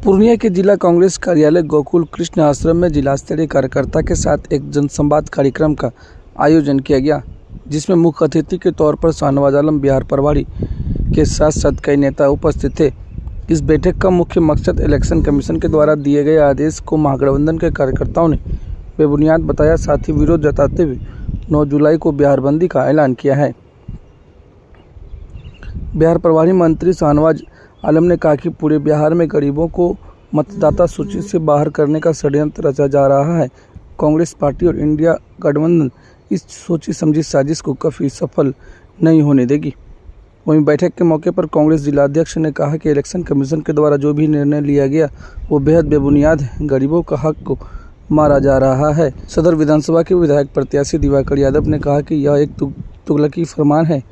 पूर्णिया के जिला कांग्रेस कार्यालय गोकुल कृष्ण आश्रम में जिला स्तरीय कार्यकर्ता के साथ एक जनसंवाद कार्यक्रम का आयोजन किया गया, जिसमें मुख्य अतिथि के तौर पर शाहनवाज आलम बिहार प्रभारी के साथ साथ कई नेता उपस्थित थे। इस बैठक का मुख्य मकसद इलेक्शन कमीशन के द्वारा दिए गए आदेश को महागठबंधन के कार्यकर्ताओं ने बेबुनियाद बताया, साथ ही विरोध जताते हुए 9 जुलाई को बिहार बंदी का ऐलान किया है। बिहार प्रभारी मंत्री शाहनवाज आलम ने कहा कि पूरे बिहार में गरीबों को मतदाता सूची से बाहर करने का षड्यंत्र रचा जा रहा है। कांग्रेस पार्टी और इंडिया गठबंधन इस सोची समझी साजिश को कभी सफल नहीं होने देगी। वहीं बैठक के मौके पर कांग्रेस जिलाध्यक्ष ने कहा कि इलेक्शन कमीशन के द्वारा जो भी निर्णय लिया गया वो बेहद बेबुनियाद है। गरीबों का हक को मारा जा रहा है। सदर विधानसभा के विधायक प्रत्याशी दिवाकर यादव ने कहा कि यह एक तुगलकी फरमान है।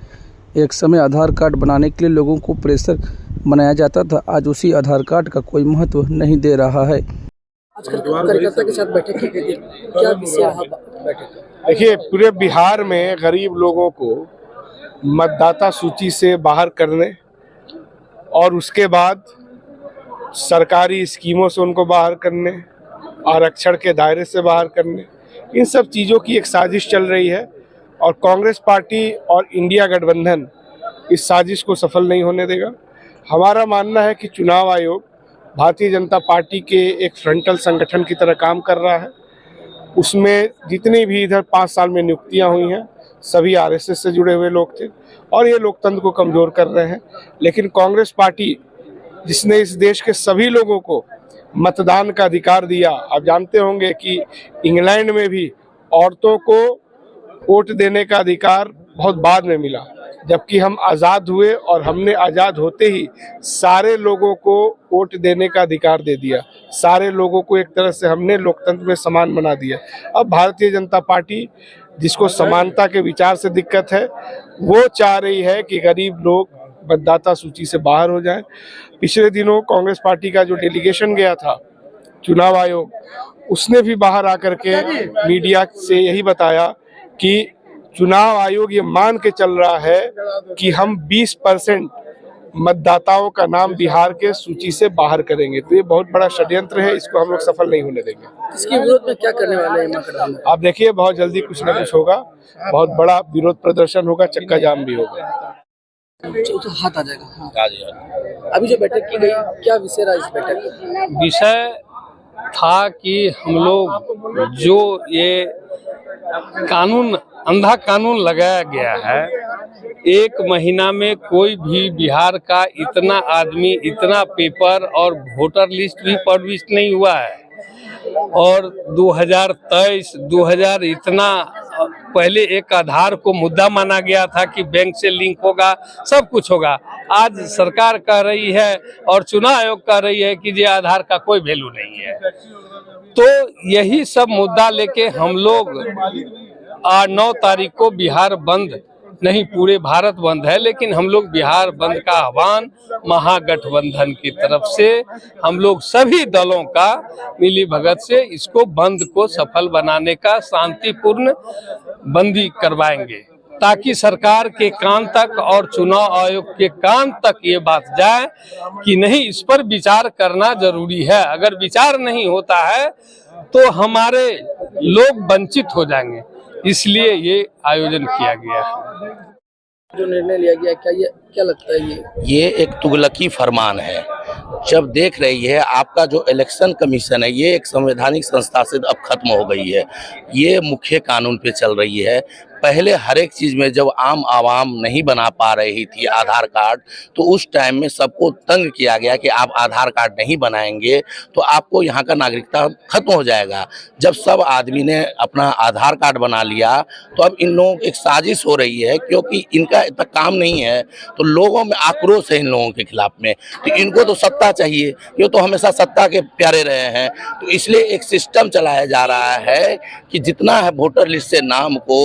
एक समय आधार कार्ड बनाने के लिए लोगों को प्रेशर बनाया जाता था, आज उसी आधार कार्ड का कोई महत्व नहीं दे रहा है। आजकल कार्यकर्ता के साथ बैठक की गई, क्या विषय रहा बैठक? देखिए, पूरे बिहार में गरीब लोगों को मतदाता सूची से बाहर करने और उसके बाद सरकारी स्कीमों से उनको बाहर करने, आरक्षण के दायरे से बाहर करने, इन सब चीज़ों की एक साजिश चल रही है और कांग्रेस पार्टी और इंडिया गठबंधन इस साजिश को सफल नहीं होने देगा। हमारा मानना है कि चुनाव आयोग भारतीय जनता पार्टी के एक फ्रंटल संगठन की तरह काम कर रहा है। उसमें जितनी भी इधर 5 साल में नियुक्तियां हुई हैं सभी आरएसएस से जुड़े हुए लोग थे और ये लोकतंत्र को कमज़ोर कर रहे हैं। लेकिन कांग्रेस पार्टी जिसने इस देश के सभी लोगों को मतदान का अधिकार दिया, आप जानते होंगे कि इंग्लैंड में भी औरतों को वोट देने का अधिकार बहुत बाद में मिला, जबकि हम आज़ाद हुए और हमने आज़ाद होते ही सारे लोगों को वोट देने का अधिकार दे दिया। सारे लोगों को एक तरह से हमने लोकतंत्र में समान बना दिया। अब भारतीय जनता पार्टी जिसको समानता के विचार से दिक्कत है, वो चाह रही है कि गरीब लोग मतदाता सूची से बाहर हो जाएं। पिछले दिनों कांग्रेस पार्टी का जो डेलीगेशन गया था चुनाव आयोग, उसने भी बाहर आकर के मीडिया से यही बताया कि चुनाव आयोग ये मान के चल रहा है कि हम 20% मतदाताओं का नाम बिहार के सूची से बाहर करेंगे। तो ये बहुत बड़ा षड्यंत्र है, इसको हम लोग सफल नहीं होने देंगे। इसके विरोध में क्या करने वाले हैं? आप देखिए, बहुत जल्दी कुछ न कुछ होगा, बहुत बड़ा विरोध प्रदर्शन होगा, चक्का जाम भी होगा। तो हाथ आ जाएगा। हाँ। अभी जो बैठक की गई, क्या विषय रहा इस बैठक का? विषय था कि हम लोग जो ये कानून, अंधा कानून लगाया गया है, 1 महीना में कोई भी बिहार का इतना आदमी, इतना पेपर और वोटर लिस्ट भी पब्लिश नहीं हुआ है। और 2023, 2000 इतना पहले एक आधार को मुद्दा माना गया था कि बैंक से लिंक होगा, सब कुछ होगा। आज सरकार कह रही है और चुनाव आयोग कह रही है कि ये आधार का कोई वैल्यू नहीं है। तो यही सब मुद्दा लेके हम लोग 9 तारीख को बिहार बंद नहीं, पूरे भारत बंद है, लेकिन हम लोग बिहार बंद का आह्वान महागठबंधन की तरफ से हम लोग सभी दलों का मिली भगत से इसको बंद को सफल बनाने का शांतिपूर्ण बंदी करवाएंगे, ताकि सरकार के कान तक और चुनाव आयोग के कान तक ये बात जाए कि नहीं, इस पर विचार करना जरूरी है। अगर विचार नहीं होता है तो हमारे लोग वंचित हो जाएंगे, इसलिए ये आयोजन किया गया है। जो निर्णय लिया गया, क्या लगता है ये एक तुगलकी फरमान है। जब देख रही है आपका जो इलेक्शन कमीशन है, ये एक संवैधानिक संस्था से अब खत्म हो गई है, ये मुख्य कानून पे चल रही है। पहले हर एक चीज़ में जब आम आवाम नहीं बना पा रही थी आधार कार्ड, तो उस टाइम में सबको तंग किया गया कि आप आधार कार्ड नहीं बनाएंगे तो आपको यहाँ का नागरिकता खत्म हो जाएगा। जब सब आदमी ने अपना आधार कार्ड बना लिया तो अब इन लोगों की एक साजिश हो रही है, क्योंकि इनका इतना काम नहीं है तो लोगों में आक्रोश है इन लोगों के खिलाफ में। तो इनको तो सत्ता चाहिए, ये तो हमेशा सत्ता के प्यारे रहे हैं। तो इसलिए एक सिस्टम चलाया जा रहा है कि जितना है वोटर लिस्ट से नाम को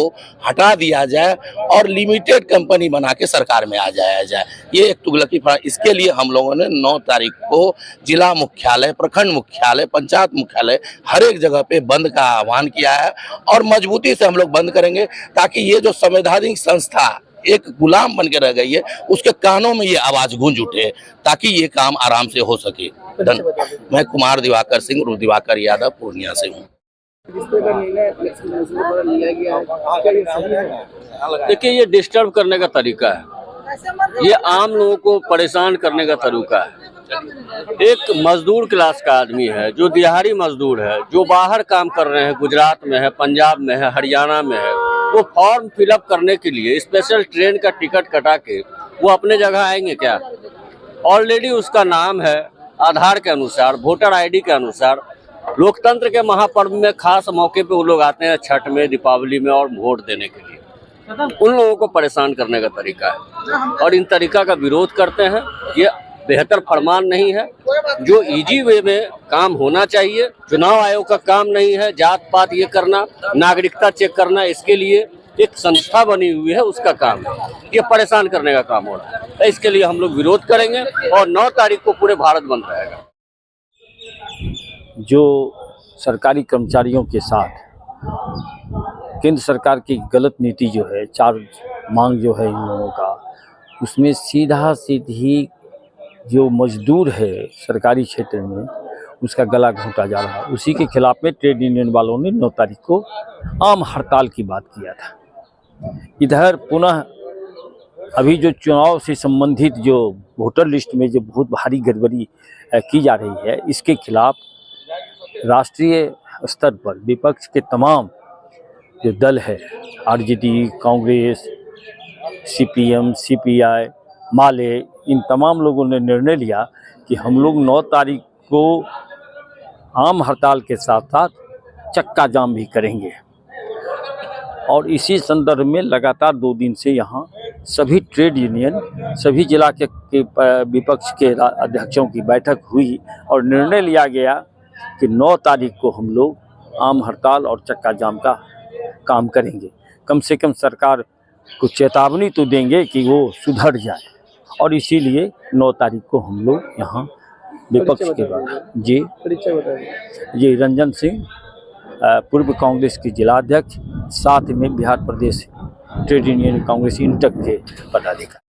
हटा दिया जाए और लिमिटेड कंपनी बना के सरकार में आ जाया जाए। ये एक तुगलकी फरमान। इसके लिए हम लोगों ने 9 तारीख को जिला मुख्यालय, प्रखंड मुख्यालय, पंचायत मुख्यालय, हर एक जगह पे बंद का आह्वान किया है और मजबूती से हम लोग बंद करेंगे, ताकि ये जो संवैधानिक संस्था एक गुलाम बन के रह गई है, उसके कानों में ये आवाज गूंज उठे ताकि ये काम आराम से हो सके। मैं कुमार दिवाकर सिंह, उर्फ दिवाकर यादव, पूर्णिया से हूँ। जिस तरह का निर्णय इलेक्शन कमीशन द्वारा लिया गया है, क्या ये सही है? देखिए, ये डिस्टर्ब करने का तरीका है, ये आम लोगों को परेशान करने का तरीका है। एक मजदूर क्लास का आदमी है, जो दिहाड़ी मजदूर है, जो बाहर काम कर रहे हैं, गुजरात में है, पंजाब में है, हरियाणा में है, वो फॉर्म फिलअप करने के लिए स्पेशल ट्रेन का टिकट कटा के वो अपने जगह आएंगे क्या? ऑलरेडी उसका नाम है आधार के अनुसार, वोटर आईडी के अनुसार। लोकतंत्र के महापर्व में खास मौके पे वो लोग आते हैं, छठ में, दीपावली में, और वोट देने के लिए। उन लोगों को परेशान करने का तरीका है और इन तरीका का विरोध करते हैं। ये बेहतर फरमान नहीं है। जो इजी वे में काम होना चाहिए, चुनाव आयोग का काम नहीं है जात पात ये करना, नागरिकता चेक करना। इसके लिए एक संस्था बनी हुई है, उसका काम है। ये परेशान करने का काम हो रहा है, इसके लिए हम लोग विरोध करेंगे और 9 तारीख को पूरे भारत बंद रहेगा। जो सरकारी कर्मचारियों के साथ केंद्र सरकार की गलत नीति जो है, 4 मांग जो है इन लोगों का, उसमें सीधा सीधी जो मजदूर है सरकारी क्षेत्र में, उसका गला घोंटा जा रहा है। उसी के खिलाफ में ट्रेड यूनियन वालों ने 9 तारीख को आम हड़ताल की बात किया था। इधर पुनः अभी जो चुनाव से संबंधित जो वोटर लिस्ट में जो बहुत भारी गड़बड़ी की जा रही है, इसके खिलाफ राष्ट्रीय स्तर पर विपक्ष के तमाम जो दल है, आरजेडी, कांग्रेस, सीपीएम, सीपीआई, माले, इन तमाम लोगों ने निर्णय लिया कि हम लोग 9 तारीख को आम हड़ताल के साथ साथ चक्का जाम भी करेंगे। और इसी संदर्भ में लगातार 2 दिन से यहाँ सभी ट्रेड यूनियन, सभी जिला के विपक्ष के अध्यक्षों की बैठक हुई और निर्णय लिया गया कि 9 तारीख को हम लोग आम हड़ताल और चक्का जाम का काम करेंगे। कम से कम सरकार को चेतावनी तो देंगे कि वो सुधर जाए। और इसीलिए 9 तारीख को हम लोग यहाँ विपक्ष के द्वारा जी रंजन सिंह, पूर्व कांग्रेस के जिला अध्यक्ष, साथ में बिहार प्रदेश ट्रेड यूनियन कांग्रेस इंटक के पदाधिकारी।